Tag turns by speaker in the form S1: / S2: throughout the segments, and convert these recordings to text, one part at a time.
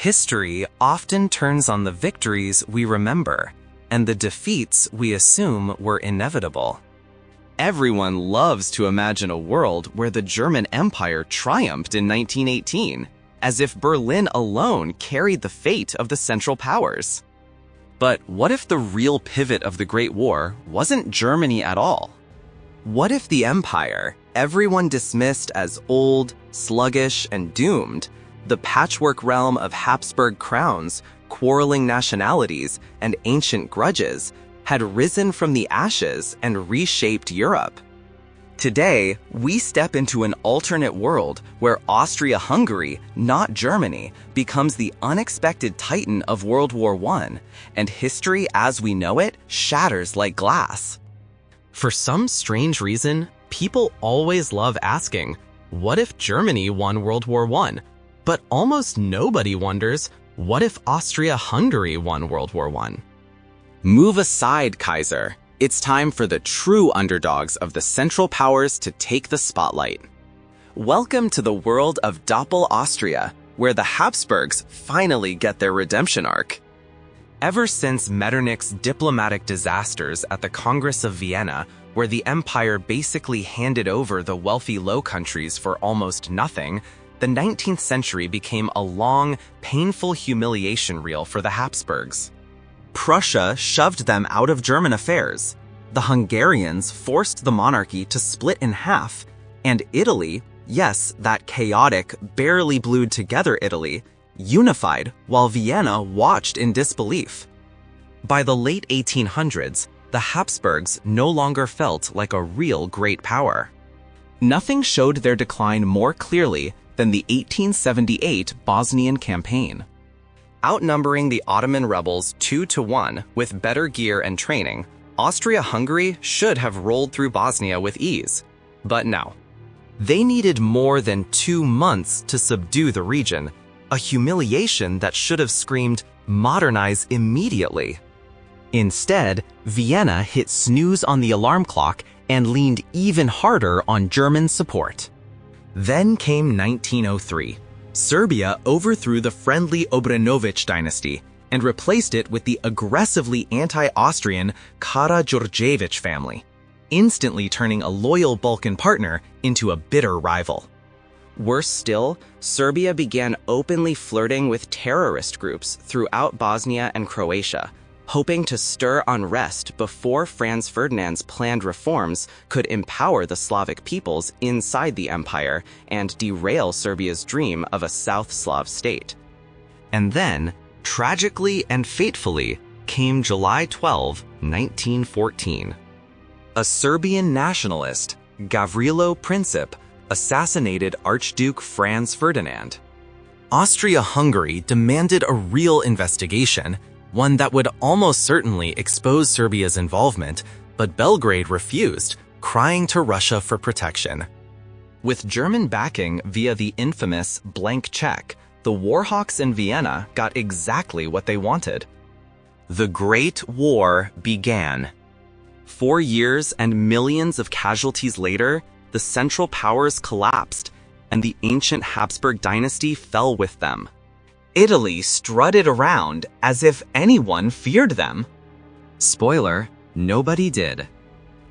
S1: History often turns on the victories we remember, and the defeats we assume were inevitable. Everyone loves to imagine a world where the German Empire triumphed in 1918, as if Berlin alone carried the fate of the Central Powers. But what if the real pivot of the Great War wasn't Germany at all? What if the empire, everyone dismissed as old, sluggish, and doomed, the patchwork realm of Habsburg crowns, quarreling nationalities, and ancient grudges, had risen from the ashes and reshaped Europe? Today, we step into an alternate world where Austria-Hungary, not Germany, becomes the unexpected titan of World War I, and history as we know it shatters like glass. For some strange reason, people always love asking, what if Germany won World War I? But almost nobody wonders, what if Austria-Hungary won World War I? Move aside, Kaiser. It's time for the true underdogs of the Central Powers to take the spotlight. Welcome to the world of Doppel Austria, where the Habsburgs finally get their redemption arc. Ever since Metternich's diplomatic disasters at the Congress of Vienna, where the empire basically handed over the wealthy Low Countries for almost nothing, the 19th century became a long, painful humiliation reel for the Habsburgs. Prussia shoved them out of German affairs. The Hungarians forced the monarchy to split in half, and Italy, yes, that chaotic, barely glued together Italy, unified while Vienna watched in disbelief. By the late 1800s, the Habsburgs no longer felt like a real great power. Nothing showed their decline more clearly than the 1878 Bosnian campaign. Outnumbering the Ottoman rebels 2-1 with better gear and training, Austria-Hungary should have rolled through Bosnia with ease. But no. They needed more than 2 months to subdue the region, a humiliation that should have screamed, modernize immediately. Instead, Vienna hit snooze on the alarm clock and leaned even harder on German support. Then came 1903. Serbia overthrew the friendly Obrenović dynasty and replaced it with the aggressively anti-Austrian Karađorđević family, instantly turning a loyal Balkan partner into a bitter rival. Worse still, Serbia began openly flirting with terrorist groups throughout Bosnia and Croatia, hoping to stir unrest before Franz Ferdinand's planned reforms could empower the Slavic peoples inside the empire and derail Serbia's dream of a South Slav state. And then, tragically and fatefully, came July 12, 1914. A Serbian nationalist, Gavrilo Princip, assassinated Archduke Franz Ferdinand. Austria-Hungary demanded a real investigation, one that would almost certainly expose Serbia's involvement, but Belgrade refused, crying to Russia for protection. With German backing via the infamous blank check, the Warhawks in Vienna got exactly what they wanted. The Great War began. 4 years and millions of casualties later, the Central Powers collapsed, and the ancient Habsburg dynasty fell with them. Italy strutted around as if anyone feared them. Spoiler, nobody did.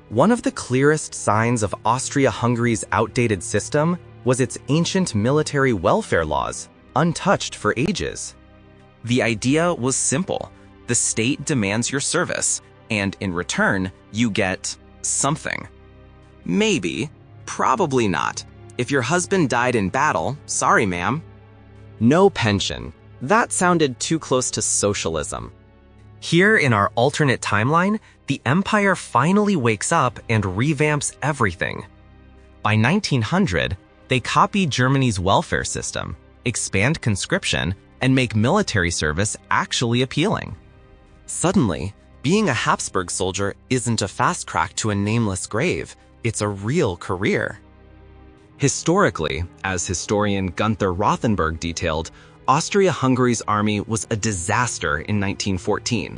S1: One of the clearest signs of Austria-Hungary's outdated system was its ancient military welfare laws, untouched for ages. The idea was simple. The state demands your service, and in return, you get something. Maybe, probably not. If your husband died in battle, sorry ma'am. No pension. That sounded too close to socialism. Here in our alternate timeline, the empire finally wakes up and revamps everything. By 1900, they copy Germany's welfare system, expand conscription, and make military service actually appealing. Suddenly, being a Habsburg soldier isn't a fast track to a nameless grave, it's a real career. Historically, as historian Gunther Rothenberg detailed, Austria-Hungary's army was a disaster in 1914.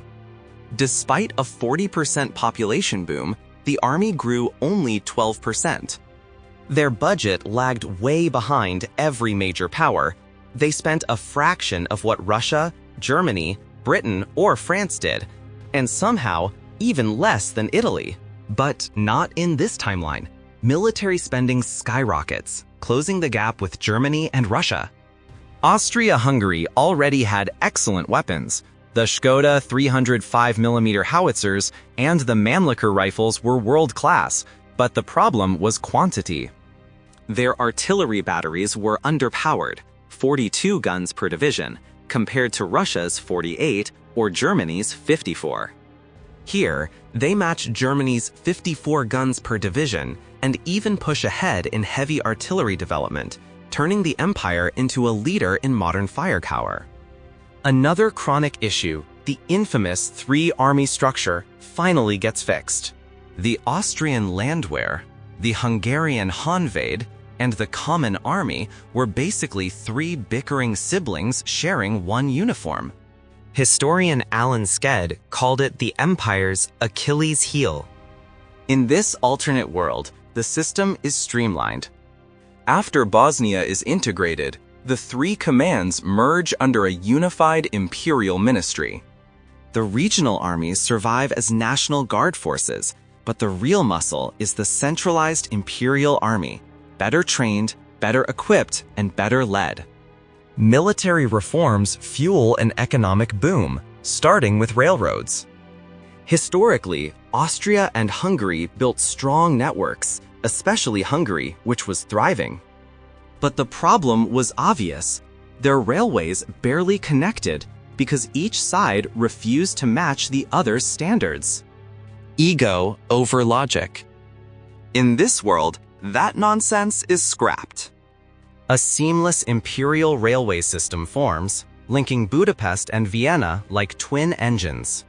S1: Despite a 40% population boom, the army grew only 12%. Their budget lagged way behind every major power, They spent a fraction of what Russia, Germany, Britain, or France did, and somehow even less than Italy. But not in this timeline. Military spending skyrockets, closing the gap with Germany and Russia. Austria-Hungary already had excellent weapons. The Škoda 305mm howitzers and the Mannlicher rifles were world-class, but the problem was quantity. Their artillery batteries were underpowered, 42 guns per division, compared to Russia's 48 or Germany's 54. Here, they match Germany's 54 guns per division and even push ahead in heavy artillery development, turning the empire into a leader in modern firepower. Another chronic issue, the infamous three-army structure, finally gets fixed. The Austrian Landwehr, the Hungarian Honvéd, and the Common Army were basically three bickering siblings sharing one uniform. Historian Alan Sked called it the empire's Achilles heel. In this alternate world, the system is streamlined. After Bosnia is integrated, the three commands merge under a unified imperial ministry. The regional armies survive as National Guard forces, but the real muscle is the centralized imperial army, better trained, better equipped, and better led. Military reforms fuel an economic boom, starting with railroads. Historically, Austria and Hungary built strong networks, especially Hungary, which was thriving. But the problem was obvious. Their railways barely connected because each side refused to match the other's standards. Ego over logic. In this world, that nonsense is scrapped. A seamless imperial railway system forms, linking Budapest and Vienna like twin engines.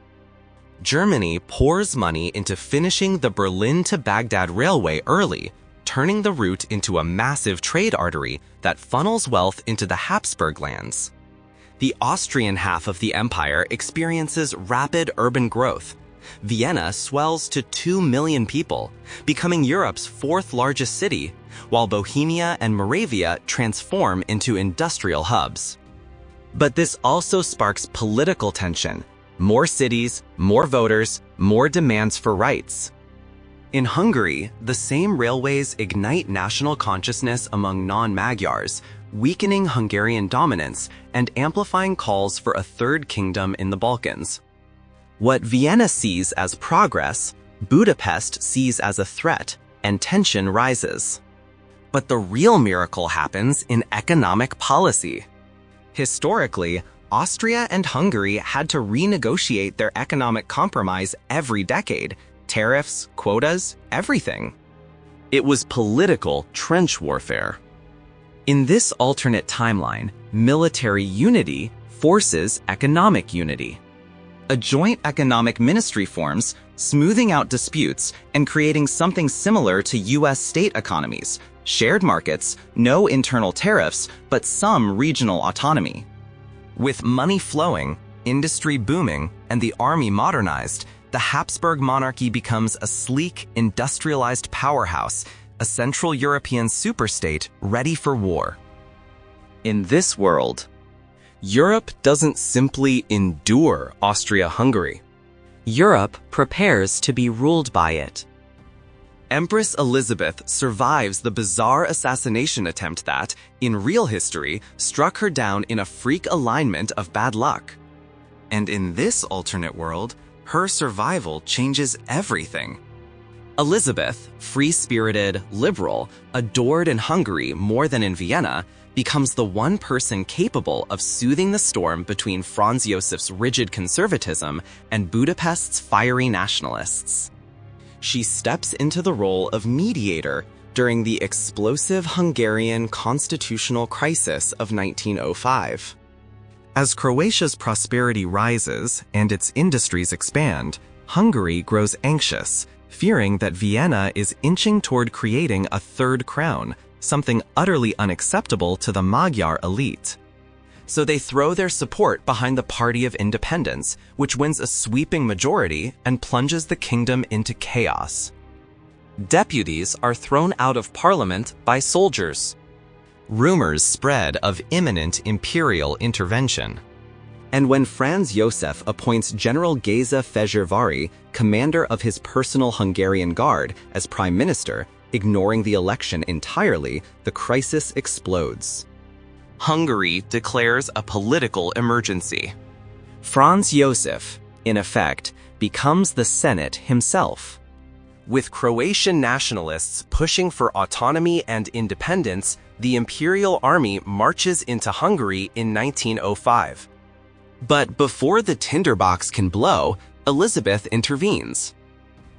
S1: Germany pours money into finishing the Berlin to Baghdad railway early, turning the route into a massive trade artery that funnels wealth into the Habsburg lands. The Austrian half of the empire experiences rapid urban growth. Vienna swells to 2 million people, becoming Europe's fourth largest city, while Bohemia and Moravia transform into industrial hubs. But this also sparks political tension. More cities, more voters, more demands for rights. In Hungary, the same railways ignite national consciousness among non-Magyars, weakening Hungarian dominance and amplifying calls for a third kingdom in the Balkans. What Vienna sees as progress, Budapest sees as a threat, and tension rises. But the real miracle happens in economic policy. Historically, Austria and Hungary had to renegotiate their economic compromise every decade, tariffs, quotas, everything. It was political trench warfare. In this alternate timeline, military unity forces economic unity. A joint economic ministry forms, smoothing out disputes and creating something similar to US state economies, shared markets, no internal tariffs, but some regional autonomy. With money flowing, industry booming, and the army modernized, the Habsburg monarchy becomes a sleek, industrialized powerhouse, a Central European superstate ready for war. In this world, Europe doesn't simply endure Austria-Hungary. Europe prepares to be ruled by it. Empress Elisabeth survives the bizarre assassination attempt that, in real history, struck her down in a freak alignment of bad luck. And in this alternate world, her survival changes everything. Elizabeth, free-spirited, liberal, adored in Hungary more than in Vienna, becomes the one person capable of soothing the storm between Franz Josef's rigid conservatism and Budapest's fiery nationalists. She steps into the role of mediator during the explosive Hungarian constitutional crisis of 1905. As Croatia's prosperity rises and its industries expand, Hungary grows anxious, fearing that Vienna is inching toward creating a third crown, something utterly unacceptable to the Magyar elite. So they throw their support behind the Party of Independence, which wins a sweeping majority and plunges the kingdom into chaos. Deputies are thrown out of parliament by soldiers. Rumors spread of imminent imperial intervention. And when Franz Josef appoints General Géza Fehérváry, commander of his personal Hungarian Guard, as prime minister, ignoring the election entirely, the crisis explodes. Hungary declares a political emergency. Franz Josef, in effect, becomes the Senate himself. With Croatian nationalists pushing for autonomy and independence, the Imperial Army marches into Hungary in 1905. But before the tinderbox can blow, Elizabeth intervenes.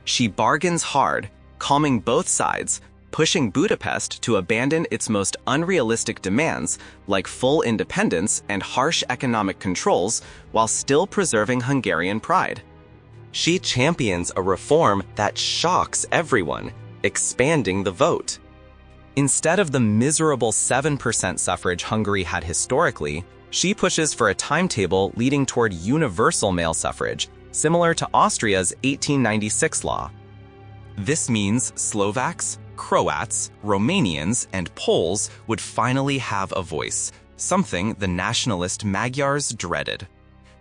S1: She bargains hard, calming both sides, pushing Budapest to abandon its most unrealistic demands, like full independence and harsh economic controls, while still preserving Hungarian pride. She champions a reform that shocks everyone, expanding the vote. Instead of the miserable 7% suffrage Hungary had historically, she pushes for a timetable leading toward universal male suffrage, similar to Austria's 1896 law. This means Slovaks, Croats, Romanians, and Poles would finally have a voice, something the nationalist Magyars dreaded.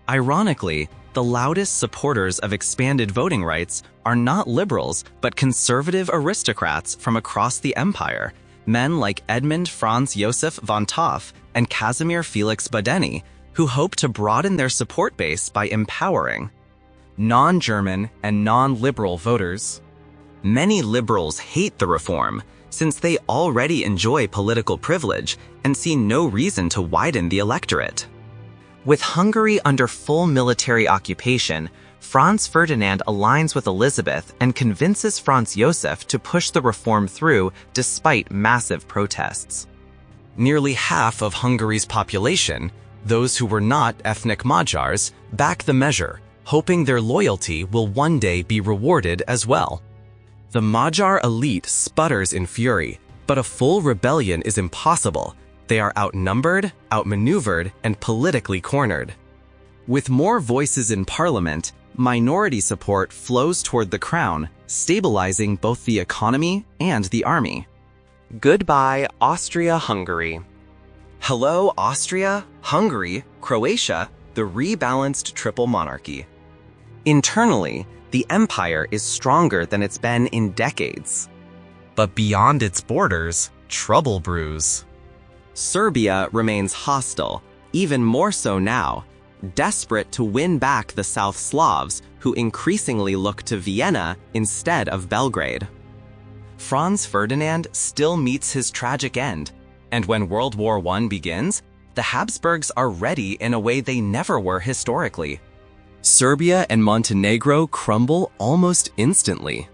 S1: Ironically, the loudest supporters of expanded voting rights are not liberals, but conservative aristocrats from across the empire, men like Edmund Franz Josef von Toff and Casimir Felix Badeni, who hope to broaden their support base by empowering non-German and non-liberal voters. Many liberals hate the reform, since they already enjoy political privilege and see no reason to widen the electorate. With Hungary under full military occupation, Franz Ferdinand aligns with Elizabeth and convinces Franz Josef to push the reform through despite massive protests. Nearly half of Hungary's population, those who were not ethnic Magyars, back the measure, hoping their loyalty will one day be rewarded as well. The Magyar elite sputters in fury, but a full rebellion is impossible. They are outnumbered, outmaneuvered, and politically cornered. With more voices in parliament, minority support flows toward the crown, stabilizing both the economy and the army. Goodbye, Austria-Hungary. Hello, Austria, Hungary, Croatia, the rebalanced Triple Monarchy. Internally, the empire is stronger than it's been in decades. But beyond its borders, trouble brews. Serbia remains hostile, even more so now, desperate to win back the South Slavs who increasingly look to Vienna instead of Belgrade. Franz Ferdinand still meets his tragic end, and when World War I begins, the Habsburgs are ready in a way they never were historically. Serbia and Montenegro crumble almost instantly.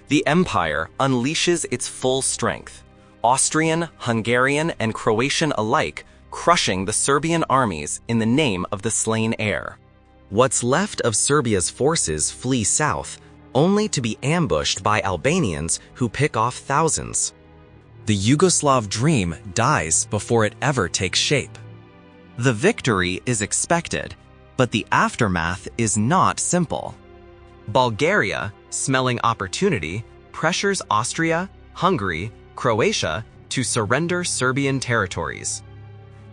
S1: The empire unleashes its full strength, Austrian, Hungarian, and Croatian alike, crushing the Serbian armies in the name of the slain heir. What's left of Serbia's forces flee south, only to be ambushed by Albanians who pick off thousands. The Yugoslav dream dies before it ever takes shape. The victory is expected, but the aftermath is not simple. Bulgaria, smelling opportunity, pressures Austria, Hungary, Croatia to surrender Serbian territories.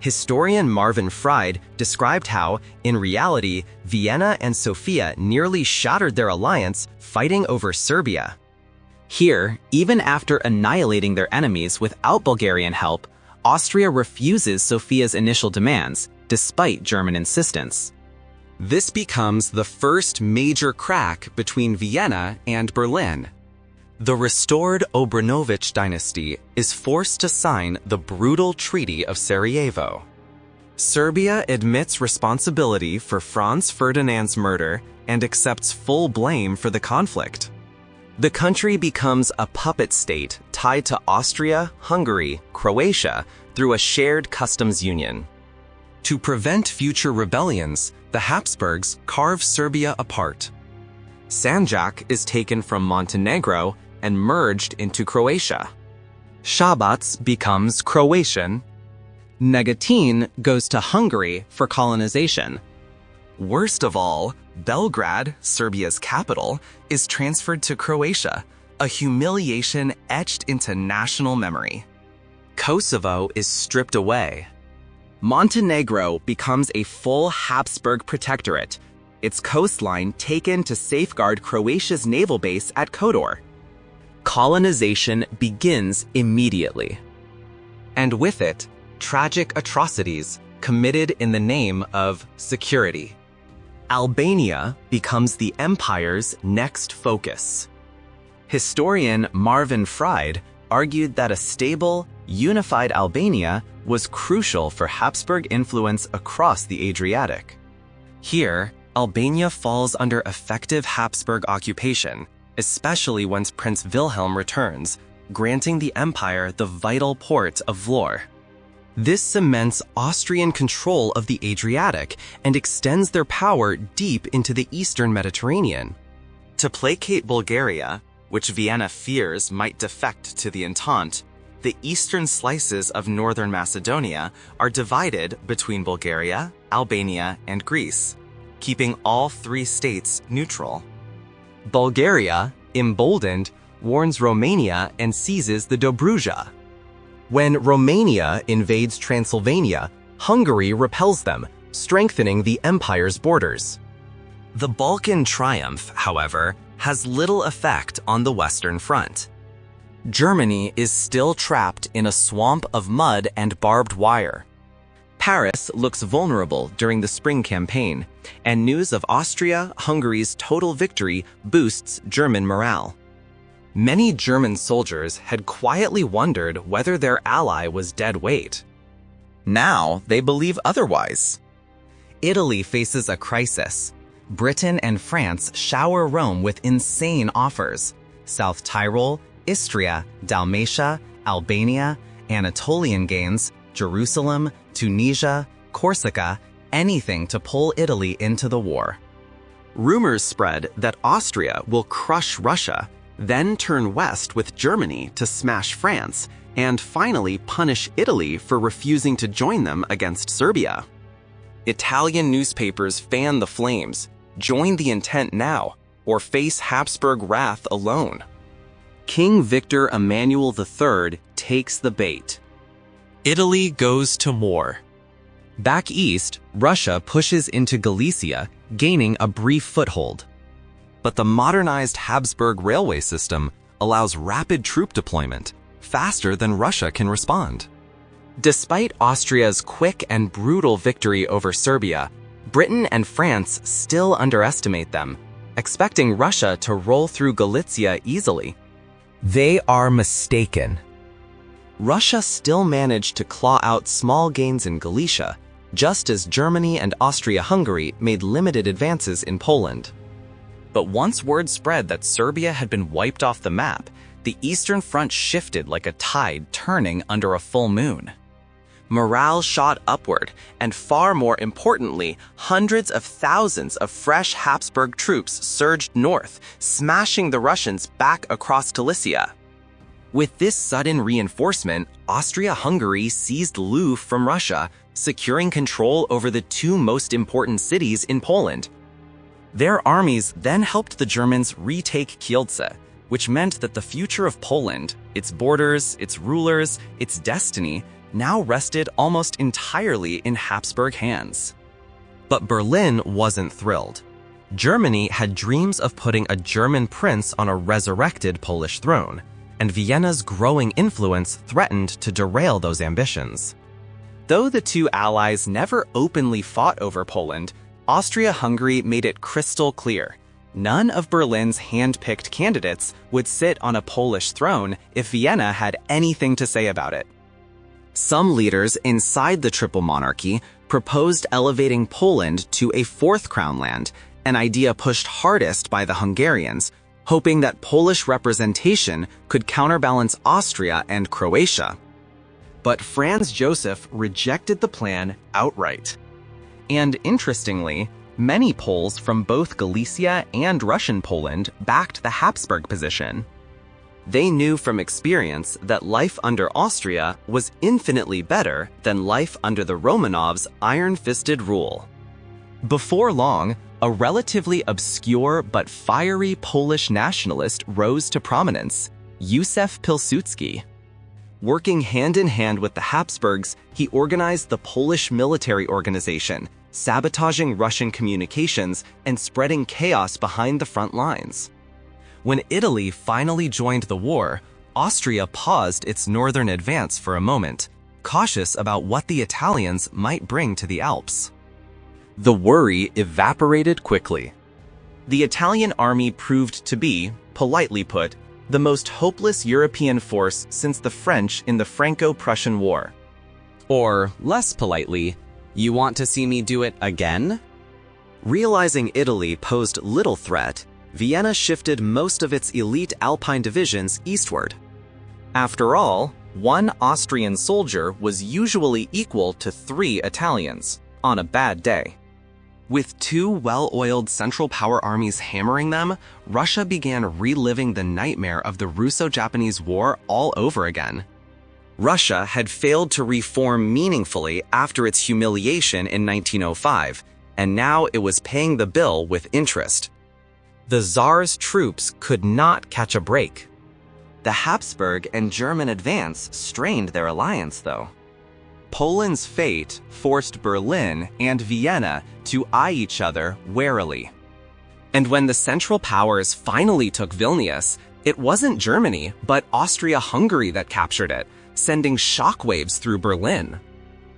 S1: Historian Marvin Fried described how, in reality, Vienna and Sofia nearly shattered their alliance fighting over Serbia. Here, even after annihilating their enemies without Bulgarian help, Austria refuses Sofia's initial demands, despite German insistence. This becomes the first major crack between Vienna and Berlin. The restored Obrenović dynasty is forced to sign the brutal Treaty of Sarajevo. Serbia admits responsibility for Franz Ferdinand's murder and accepts full blame for the conflict. The country becomes a puppet state tied to Austria, Hungary, Croatia through a shared customs union. To prevent future rebellions, the Habsburgs carve Serbia apart. Sanjak is taken from Montenegro and merged into Croatia. Shabac becomes Croatian. Negotin goes to Hungary for colonization. Worst of all, Belgrade, Serbia's capital, is transferred to Croatia, a humiliation etched into national memory. Kosovo is stripped away. Montenegro becomes a full Habsburg protectorate, its coastline taken to safeguard Croatia's naval base at Kodor. Colonization begins immediately. And with it, tragic atrocities committed in the name of security. Albania becomes the empire's next focus. Historian Marvin Fried argued that a stable, unified Albania was crucial for Habsburg influence across the Adriatic. Here, Albania falls under effective Habsburg occupation, especially once Prince Wilhelm returns, granting the empire the vital port of Vlor. This cements Austrian control of the Adriatic and extends their power deep into the eastern Mediterranean. To placate Bulgaria, which Vienna fears might defect to the Entente, the eastern slices of northern Macedonia are divided between Bulgaria, Albania, and Greece, keeping all three states neutral. Bulgaria, emboldened, warns Romania and seizes the Dobruja. When Romania invades Transylvania, Hungary repels them, strengthening the empire's borders. The Balkan triumph, however, has little effect on the Western Front. Germany is still trapped in a swamp of mud and barbed wire. Paris looks vulnerable during the spring campaign, and news of Austria-Hungary's total victory boosts German morale. Many German soldiers had quietly wondered whether their ally was dead weight. Now they believe otherwise. Italy faces a crisis. Britain and France shower Rome with insane offers. South Tyrol, Istria, Dalmatia, Albania, Anatolian gains, Jerusalem, Tunisia, Corsica, anything to pull Italy into the war. Rumors spread that Austria will crush Russia, then turn west with Germany to smash France, and finally punish Italy for refusing to join them against Serbia. Italian newspapers fan the flames, join the intent now, or face Habsburg wrath alone. King Victor Emmanuel III takes the bait. Italy goes to war. Back east, Russia pushes into Galicia, gaining a brief foothold. But the modernized Habsburg railway system allows rapid troop deployment, faster than Russia can respond. Despite Austria's quick and brutal victory over Serbia, Britain and France still underestimate them, expecting Russia to roll through Galicia easily. They are mistaken. Russia still managed to claw out small gains in Galicia, just as Germany and Austria-Hungary made limited advances in Poland. But once word spread that Serbia had been wiped off the map, the Eastern Front shifted like a tide turning under a full moon. Morale shot upward, and far more importantly, hundreds of thousands of fresh Habsburg troops surged north, smashing the Russians back across Galicia. With this sudden reinforcement, Austria-Hungary seized Lviv from Russia, securing control over the two most important cities in Poland. Their armies then helped the Germans retake Kielce, which meant that the future of Poland, its borders, its rulers, its destiny, now rested almost entirely in Habsburg hands. But Berlin wasn't thrilled. Germany had dreams of putting a German prince on a resurrected Polish throne, and Vienna's growing influence threatened to derail those ambitions. Though the two allies never openly fought over Poland, Austria-Hungary made it crystal clear: none of Berlin's hand-picked candidates would sit on a Polish throne if Vienna had anything to say about it. Some leaders inside the Triple Monarchy proposed elevating Poland to a fourth crown land, an idea pushed hardest by the Hungarians, hoping that Polish representation could counterbalance Austria and Croatia. But Franz Joseph rejected the plan outright. And interestingly, many Poles from both Galicia and Russian Poland backed the Habsburg position. They knew from experience that life under Austria was infinitely better than life under the Romanovs' iron-fisted rule. Before long, a relatively obscure but fiery Polish nationalist rose to prominence, Józef Pilsudski. Working hand in hand with the Habsburgs, he organized the Polish military organization, sabotaging Russian communications and spreading chaos behind the front lines. When Italy finally joined the war, Austria paused its northern advance for a moment, cautious about what the Italians might bring to the Alps. The worry evaporated quickly. The Italian army proved to be, politely put, the most hopeless European force since the French in the Franco-Prussian War. Or, less politely, you want to see me do it again? Realizing Italy posed little threat, Vienna shifted most of its elite Alpine divisions eastward. After all, one Austrian soldier was usually equal to 3 Italians, on a bad day. With 2 well-oiled Central Power armies hammering them, Russia began reliving the nightmare of the Russo-Japanese War all over again. Russia had failed to reform meaningfully after its humiliation in 1905, and now it was paying the bill with interest. The Tsar's troops could not catch a break. The Habsburg and German advance strained their alliance, though. Poland's fate forced Berlin and Vienna to eye each other warily. And when the Central Powers finally took Vilnius, it wasn't Germany, but Austria-Hungary that captured it, sending shockwaves through Berlin.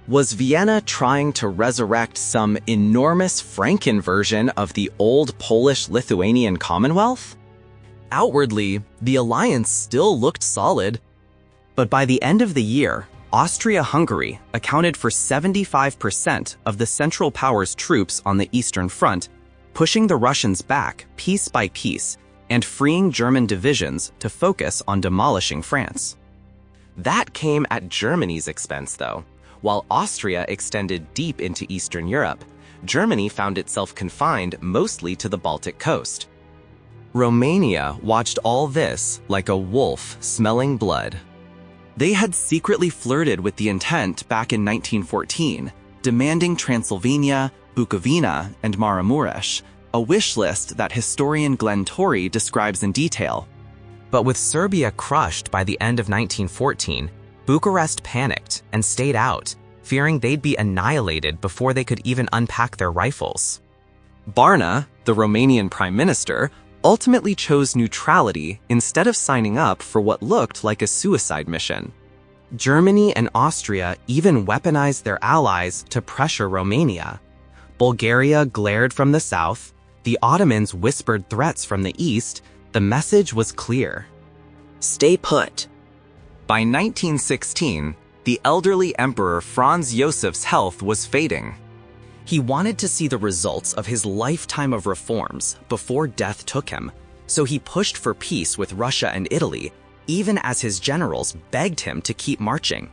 S1: Was Vienna trying to resurrect some enormous Franken version of the old Polish-Lithuanian Commonwealth? Outwardly, the alliance still looked solid. But by the end of the year, Austria-Hungary accounted for 75% of the Central Powers' troops on the Eastern Front, pushing the Russians back piece by piece and freeing German divisions to focus on demolishing France. That came at Germany's expense, though. While Austria extended deep into Eastern Europe, Germany found itself confined mostly to the Baltic coast. Romania watched all this like a wolf smelling blood. They had secretly flirted with the intent back in 1914, demanding Transylvania, Bukovina, and Maramuresh, a wish list that historian Glenn Torrey describes in detail. But with Serbia crushed by the end of 1914, Bucharest panicked and stayed out, fearing they'd be annihilated before they could even unpack their rifles. Barna, the Romanian prime minister, ultimately chose neutrality instead of signing up for what looked like a suicide mission. Germany and Austria even weaponized their allies to pressure Romania. Bulgaria glared from the south, the Ottomans whispered threats from the east. The message was clear: stay put. By 1916, the elderly Emperor Franz Josef's health was fading. He wanted to see the results of his lifetime of reforms before death took him, so he pushed for peace with Russia and Italy, even as his generals begged him to keep marching.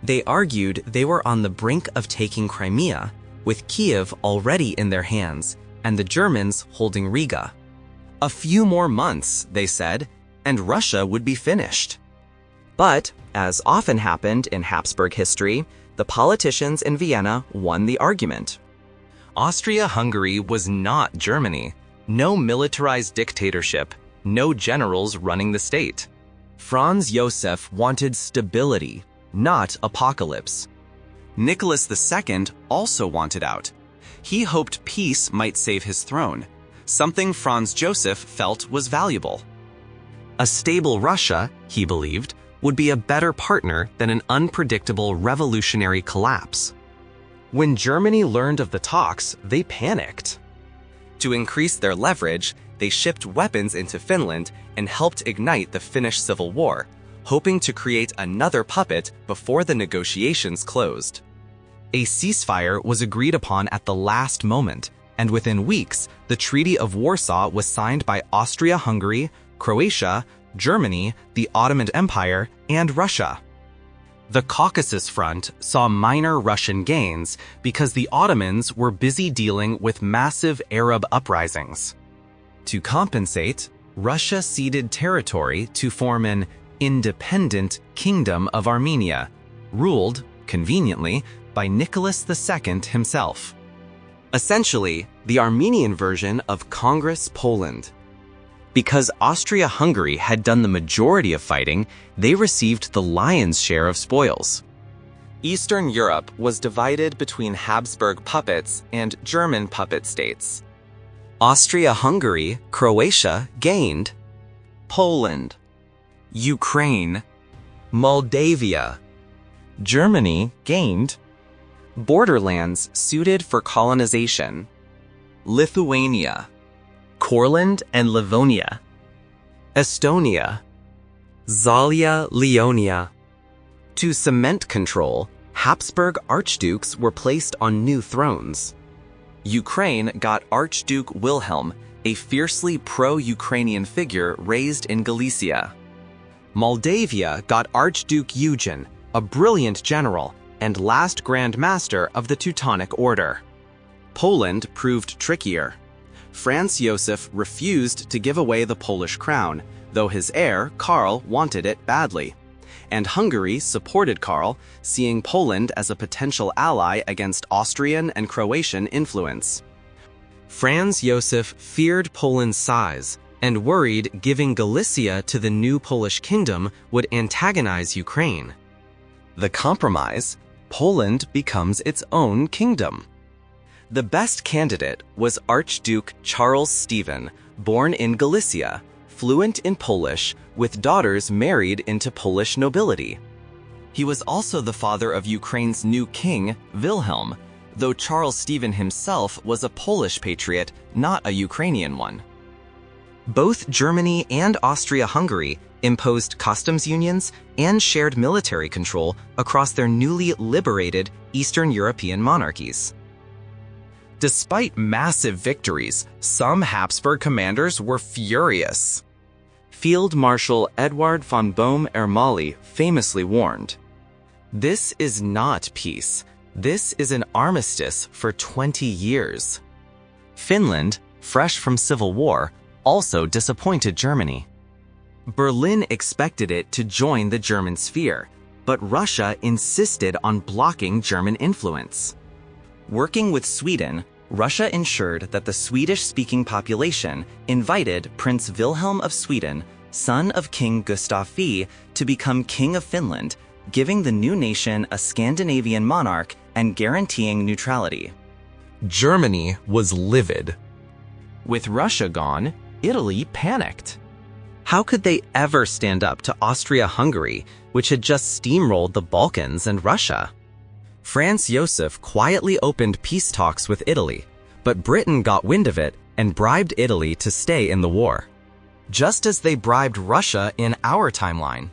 S1: They argued they were on the brink of taking Crimea, with Kiev already in their hands, and the Germans holding Riga. A few more months, they said, and Russia would be finished. But, as often happened in Habsburg history, the politicians in Vienna won the argument. Austria-Hungary was not Germany. No militarized dictatorship, no generals running the state. Franz Josef wanted stability, not apocalypse. Nicholas II also wanted out. He hoped peace might save his throne, something Franz Josef felt was valuable. A stable Russia, he believed, would be a better partner than an unpredictable revolutionary collapse. When Germany learned of the talks, they panicked. To increase their leverage, they shipped weapons into Finland and helped ignite the Finnish Civil War, hoping to create another puppet before the negotiations closed. A ceasefire was agreed upon at the last moment, and within weeks, the Treaty of Warsaw was signed by Austria-Hungary, Croatia, Germany, the Ottoman Empire, and Russia. The Caucasus Front saw minor Russian gains because the Ottomans were busy dealing with massive Arab uprisings. To compensate, Russia ceded territory to form an independent Kingdom of Armenia, ruled, conveniently, by Nicholas II himself. Essentially, the Armenian version of Congress Poland. Because Austria-Hungary had done the majority of fighting, they received the lion's share of spoils. Eastern Europe was divided between Habsburg puppets and German puppet states. Austria-Hungary-Croatia gained Poland, Ukraine, Moldavia. Germany gained borderlands suited for colonization, Lithuania, Courland and Livonia, Estonia, Zalia Leonia. To cement control, Habsburg archdukes were placed on new thrones. Ukraine got Archduke Wilhelm, a fiercely pro-Ukrainian figure raised in Galicia. Moldavia got Archduke Eugen, a brilliant general and last Grand Master of the Teutonic Order. Poland proved trickier. Franz Josef refused to give away the Polish crown, though his heir, Karl, wanted it badly. And Hungary supported Karl, seeing Poland as a potential ally against Austrian and Croatian influence. Franz Josef feared Poland's size and worried giving Galicia to the new Polish kingdom would antagonize Ukraine. The compromise, Poland becomes its own kingdom. The best candidate was Archduke Charles Stephen, born in Galicia, fluent in Polish, with daughters married into Polish nobility. He was also the father of Ukraine's new king, Wilhelm, though Charles Stephen himself was a Polish patriot, not a Ukrainian one. Both Germany and Austria-Hungary imposed customs unions and shared military control across their newly liberated Eastern European monarchies. Despite massive victories, some Habsburg commanders were furious. Field Marshal Eduard von Bohm-Ermali famously warned, "This is not peace. This is an armistice for 20 years." Finland, fresh from civil war, also disappointed Germany. Berlin expected it to join the German sphere, but Russia insisted on blocking German influence. Working with Sweden, Russia ensured that the Swedish-speaking population invited Prince Wilhelm of Sweden, son of King Gustav V, to become King of Finland, giving the new nation a Scandinavian monarch and guaranteeing neutrality. Germany was livid. With Russia gone, Italy panicked. How could they ever stand up to Austria-Hungary, which had just steamrolled the Balkans and Russia? Franz Josef quietly opened peace talks with Italy, but Britain got wind of it and bribed Italy to stay in the war, just as they bribed Russia in our timeline.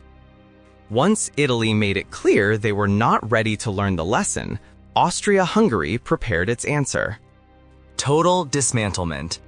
S1: Once Italy made it clear they were not ready to learn the lesson, Austria-Hungary prepared its answer. Total dismantlement,